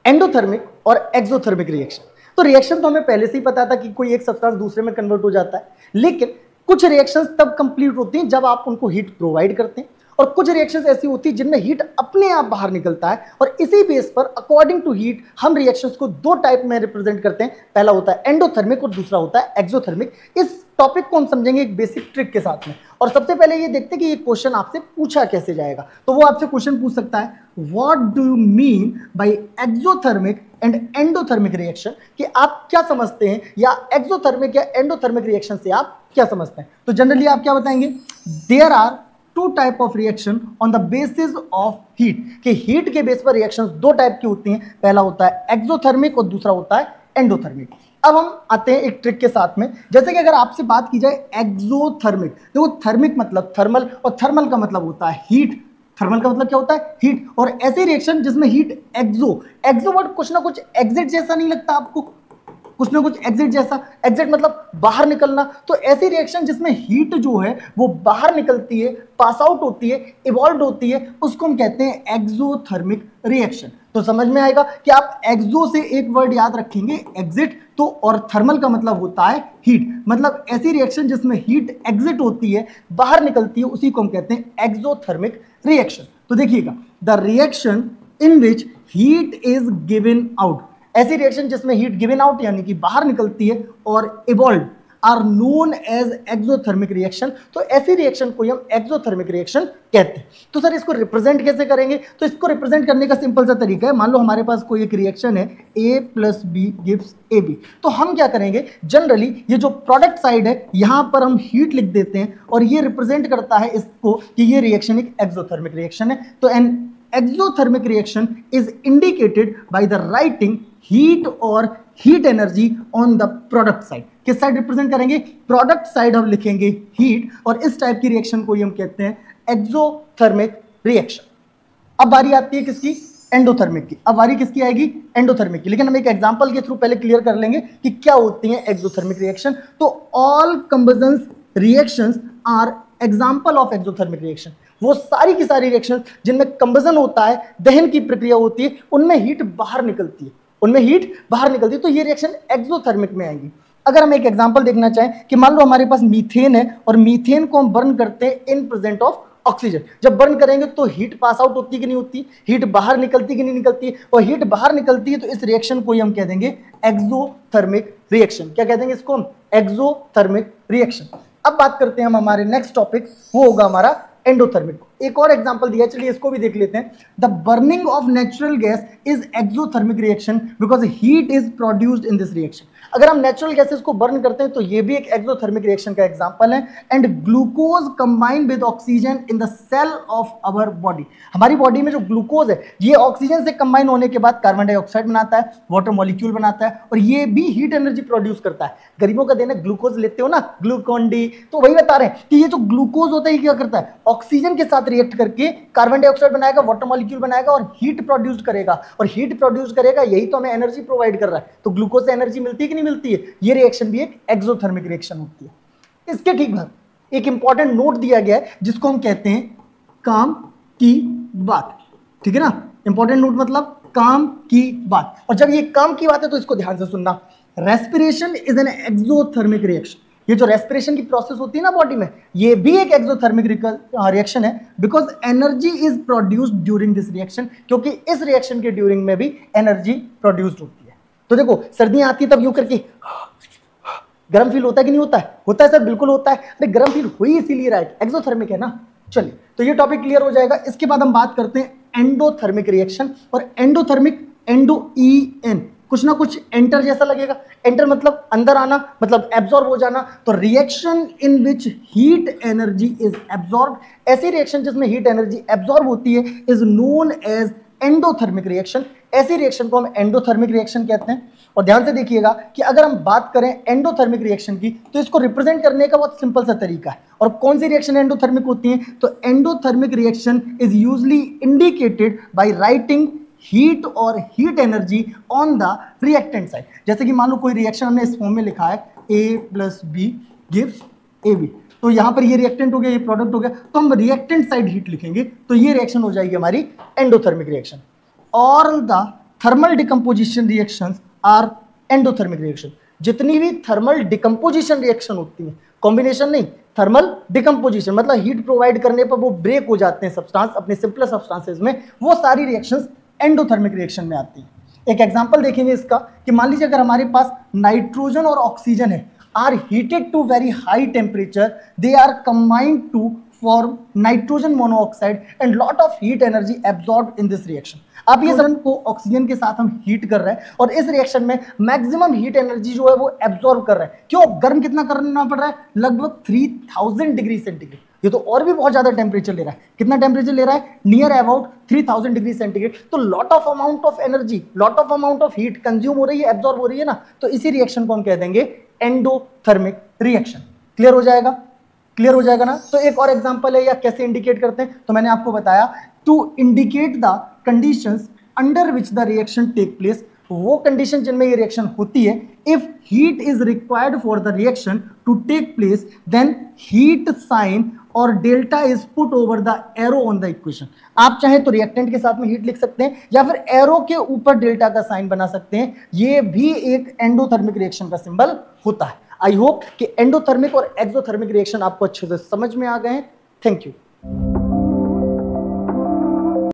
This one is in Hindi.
एंडोथर्मिक और एक्सोथर्मिक रिएक्शन। तो रिएक्शन तो हमें पहले से ही पता था कि कोई एक सब्सटेंस दूसरे में कन्वर्ट हो जाता है, लेकिन कुछ रिएक्शंस तब कंप्लीट होती हैं जब आप उनको हीट प्रोवाइड करते हैं, और कुछ रिएक्शंस ऐसी होती है जिनमें हीट अपने आप बाहर निकलता है। और इसी बेस पर अकॉर्डिंग टू हीट हम रिएक्शंस को दो टाइप में रिप्रेजेंट करते हैं, पहला होता है एंडोथर्मिक और दूसरा होता है एक्सोथर्मिक। इस टॉपिक को हम समझेंगे एक बेसिक ट्रिक के साथ में। और सबसे पहले ये देखते हैं कि ये क्वेश्चन आपसे पूछा कैसे जाएगा। तो वो आपसे क्वेश्चन पूछ सकता है, what do you mean by exothermic and endothermic reaction, कि आप क्या समझते हैं, या एक्सोथर्मिक या एंडोथर्मिक रिएक्शन से आप क्या समझते हैं। तो जनरली आप क्या बताएंगे, there are two type of reaction on the basis of heat, कि हीट के बेस पर रिएक्शंस दो टाइप की होती हैं, पहला होता है एक्सोथर्मिक और दूसरा होता है एंडोथर्मिक। अब हम आते हैं एक ट्रिक के साथ में, जैसे कि अगर आपसे बात की जाए एक्सोथर्मिक, देखो थर्मिक मतलब थर्मल, और थर्मल का मतलब होता है हीट। थर्मल का मतलब क्या होता है, हीट। और ऐसे रिएक्शन जिसमें हीट एक्सो वर्ड कुछ ना कुछ एग्जिट जैसा नहीं लगता आपको, कुछ ना कुछ एग्जिट जैसा, एग्जिट मतलब बाहर निकलना। तो ऐसी रिएक्शन जिसमें हीट जो है वो बाहर निकलती है, पास आउट होती है, इवॉल्व होती है, उसको हम कहते हैं एक्सोथर्मिक रिएक्शन। तो समझ में आएगा कि आप एक्सो से एक वर्ड याद रखेंगे एग्जिट, तो और थर्मल का मतलब होता है हीट। मतलब ऐसी रिएक्शन जिसमें हीट एग्जिट होती है, बाहर निकलती है, उसी को हम कहते हैं एक्सोथर्मिक रिएक्शन। तो देखिएगा, the reaction in which heat is given out, ऐसी रिएक्शन जिसमें हीट गिवन आउट यानी कि बाहर निकलती है और evolve are known as exothermic reaction. तो ऐसी रिएक्शन को हम एक्सोथर्मिक रिएक्शन कहते हैं। तो सर इसको रिप्रेजेंट कैसे करेंगे, तो इसको रिप्रेजेंट करने का सिंपल सा तरीका है, मान लो हमारे पास कोई एक रिएक्शन है A + B गिव्स AB, तो हम क्या करेंगे, जनरली ये जो प्रोडक्ट साइड है यहां पर हम हीट लिख देते हैं, और ये रिप्रेजेंट करता है इसको कि ये रिएक्शन एक एक्सोथर्मिक रिएक्शन है। तो N exothermic reaction is indicated by the writing heat और heat energy on the product side। किस साइड रिप्रेजेंट करेंगे, प्रोडक्ट साइड हम लिखेंगे हीट, और इस टाइप की रिएक्शन को हम कहते हैं एक्सोथर्मिक रिएक्शन। अब बारी आती है किसकी, एंडोथर्मिक की। अब बारी किसकी आएगी, एंडोथर्मिक की। लेकिन हम एक एग्जांपल के थ्रू पहले क्लियर कर लेंगे कि क्या होती है एक्सोथर्मिक रिएक्शन। तो all combustions reactions are example of exothermic reaction. वो सारी की सारी रिएक्शन जिनमें कंबशन होता है, दहन की प्रक्रिया होती है, उनमें हीट बाहर निकलती है, उनमें हीट बाहर निकलती है, तो ये रिएक्शन एक्सोथर्मिक में आएंगी। अगर हम एक एग्जांपल देखना चाहें कि मान लो हमारे पास मीथेन है, और मीथेन को हम बर्न करते हैं इन प्रेजेंट ऑफ ऑक्सीजन। जब बर्न करेंगे तो हीट पास आउट होती है कि नहीं होती, हीट बाहर निकलती कि नहीं निकलती, और हीट बाहर निकलती है, तो इस रिएक्शन को हम कह देंगे एक्सोथर्मिक रिएक्शन। क्या कह देंगे इसको हम, एक्सोथर्मिक रिएक्शन। अब बात करते हैं हम हमारे नेक्स्ट टॉपिक, वो होगा हमारा एंडोथर्मिक। एक और एग्जांपल दिया, चलिए इसको भी देख लेते हैं। The burning of natural gas is exothermic reaction because heat is produced in this reaction. अगर हम नेचुरल गैसेस को बर्न करते हैं तो ये भी एक एक्सोथर्मिक रिएक्शन का एग्जांपल है। And glucose combine with oxygen in the cell of our body, हमारी बॉडी में जो ग्लूकोज है ये ऑक्सीजन से कंबाइन होने के बाद कार्बन डाइऑक्साइड बनाता है, वाटर मॉलिक्यूल बनाता है, और ये भी हीट एनर्जी प्रोड्यूस करता है। गरीबों का देना ग्लूकोज लेते हो ना, ग्लूकोन डी, तो वही बता रहे हैं कि ये जो ग्लूकोज होता है ये क्या करता है, ऑक्सीजन के साथ रिएक्ट करके कार्बन डाइऑक्साइड बनाएगा, वाटर मॉलिक्यूल बनाएगा और हीट प्रोड्यूस करेगा, और हीट प्रोड्यूस करेगा, यही तो हमें एनर्जी प्रोवाइड कर रहा है। तो ग्लूकोज से एनर्जी मिलती है कि नहीं मिलती है, ये रिएक्शन भी एक एक्सोथर्मिक रिएक्शन होती है। इसके ठीक बाद एक इंपॉर्टेंट नोट दिया गया है जिसको हम कहते हैं काम की बात, ठीक है ना। इंपॉर्टेंट नोट मतलब काम की बात, और जब ये काम की बात है तो इसको ध्यान से सुनना। Respiration is an exothermic reaction, ये जो रेस्पिरेशन की प्रोसेस होती है ना बॉडी में, ये भी एक एक्सोथर्मिक रिएक्शन है, because energy is produced during this reaction, क्योंकि इस रिएक्शन के ड्यूरिंग में भी एनर्जी प्रोड्यूस्ड होती है। तो देखो सर्दियां आती है तब यूं करके गर्म फील होता है कि नहीं होता है, होता है सर, बिल्कुल होता है। अरे गर्म फील हो ही इसीलिए रहा है, एक्सोथर्मिक है ना। चलिए तो ये टॉपिक क्लियर हो जाएगा। इसके बाद हम बात करते हैं एंडोथर्मिक रिएक्शन, और एंडोथर्मिक, एंडो ई एन, कुछ ना कुछ एंटर जैसा लगेगा। एंटर मतलब अंदर आना, मतलब एब्जॉर्ब हो जाना। तो reaction in which heat energy is absorb, ऐसी रिएक्शन जिसमें हीट एनर्जी एब्जॉर्ब होती है is known as endothermic reaction. ऐसी रिएक्शन को हम एंडोथर्मिक रिएक्शन कहते हैं। और ध्यान से देखिएगा कि अगर हम बात करें एंडोथर्मिक रिएक्शन की तो इसको रिप्रेजेंट करने का बहुत सिंपल सा तरीका है। और कौन सी रिएक्शन एंडोथर्मिक होती है, तो endothermic reaction is usually indicated by writing heat और heat energy on the reactant side. जैसे कि मान लो कोई रिएक्शन हमने इस फॉर्म में लिखा है A + B गिव्स AB, तो यहाँ पर ये रिएक्टेंट हो गया, ये प्रोडक्ट हो गया, तो हम रिएक्टेंट साइड हीट लिखेंगे, तो ये रिएक्शन हो जाएगी हमारी endothermic reaction. All the thermal decomposition reactions are endothermic reaction. जितनी भी थर्मल डिकम्पोजिशन रिएक्शन होती है, कॉम्बिनेशन नहीं, थर्मल डिकम्पोजिशन मतलब हीट प्रोवाइड करने पर वो ब्रेक हो जाते हैं सब्सटेंस अपने सिंपलर सब्सटेंसेस में, वो सारी रिएक्शंस एंडोथर्मिक रिएक्शन में आती हैं। एक एग्जांपल देखेंगे इसका कि मान लीजिए अगर हमारे पास नाइट्रोजन और ऑक्सीजन है, are heated to very high temperature, they are combined to form nitrogen monoxide and lot of heat energy absorb in this reaction. अब ये सब को ऑक्सीजन के साथ हम हीट कर रहे हैं और इस रिएक्शन में मैक्सिमम हीट एनर्जी जो है वो एब्जॉर्ब कर रहे हैं। क्यों? गर्म कितना करना पड़ रहा है? लगभग 3000 डिग्री सेंटीग्रेड। ये तो और भी बहुत ज्यादा टेम्परेचर ले रहा है। कितना टेम्परेचर ले रहा है? Near about 3000 degree centigrade. तो lot of amount of energy, lot of amount of heat consume हो रही है, एब्जॉर्ब हो रही है ना, तो इसी रिएक्शन को हम कह देंगे एंडोथर्मिक रिएक्शन। क्लियर हो जाएगा? क्लियर हो जाएगा ना? तो एक और एग्जांपल है, या कैसे इंडिकेट करते हैं, तो मैंने आपको बताया to indicate the conditions under which the reaction take place. वो कंडीशन जिनमें ये रिएक्शन होती है, if heat is required for the reaction to take place then heat sign और delta is put over the arrow on the equation. आप चाहें तो रिएक्टेंट के साथ में हीट लिख सकते हैं या फिर एरो के ऊपर डेल्टा का साइन बना सकते हैं। ये भी एक एंडोथर्मिक रिएक्शन का सिंबल होता है। आई होप कि एंडोथर्मिक और एक्सोथर्मिक रिएक्शन आपको अच्छे से समझ में आ गए हैं। Thank you.